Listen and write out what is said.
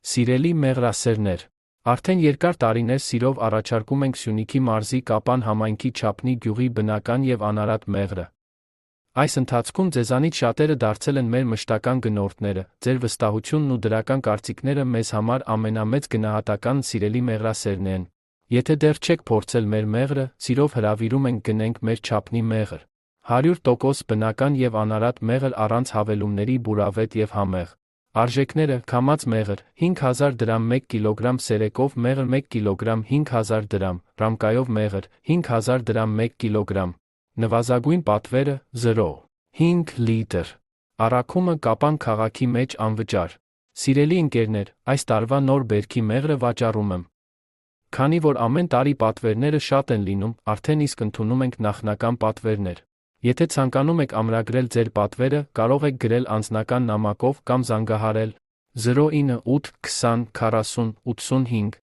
Սիրելի մեղրասերներ, արդեն երկար տարիներ սիրով առաջարկում ենք Սյունիքի մարզի Կապան համայնքի Չափնի գյուղի բնական և անարատ մեղրը։ Այս ընթացքում ձեզանից շատերը դարձել են մեր մշտական գնորդները, ձեր վստահությունն ու դրական կարծիքները մեզ համար ամենամեծ գնահատականն սիրելի մեղրասերն են։ Եթե դեռ չեք փորձել մեր մեղրը, սիրով հրավիրում ենք գնենք մեր Չափնի մեղր։ 100% բնական և անարատ մեղր առանց հավելումների, բուրավետ և համեղ։ Արժեքները՝ քամած մեղր 5000 դրամ 1 կգ, սերեկով մեղր 1 կգ 5000 դրամ, ռամկայով մեղր 5000 դրամ 1 կգ։ Նվազագույն պատվերը 0.5 լիտր։ Առաքումը Կապան քաղաքի մեջ անվճար։ Սիրելի ընկերներ, այս տարվա նոր բերքի մեղրը վաճառում եմ։ Քանի որ ամեն տարի պատվերները շատ են լինում, արդեն իսկ ընդունում ենք նախնական պատվերներ։ Եթե ցանկանում եք ամրագրել ձեր պատվերը, կարող եք գրել անձնական նամակով կամ զանգահարել 09 8 20 40 85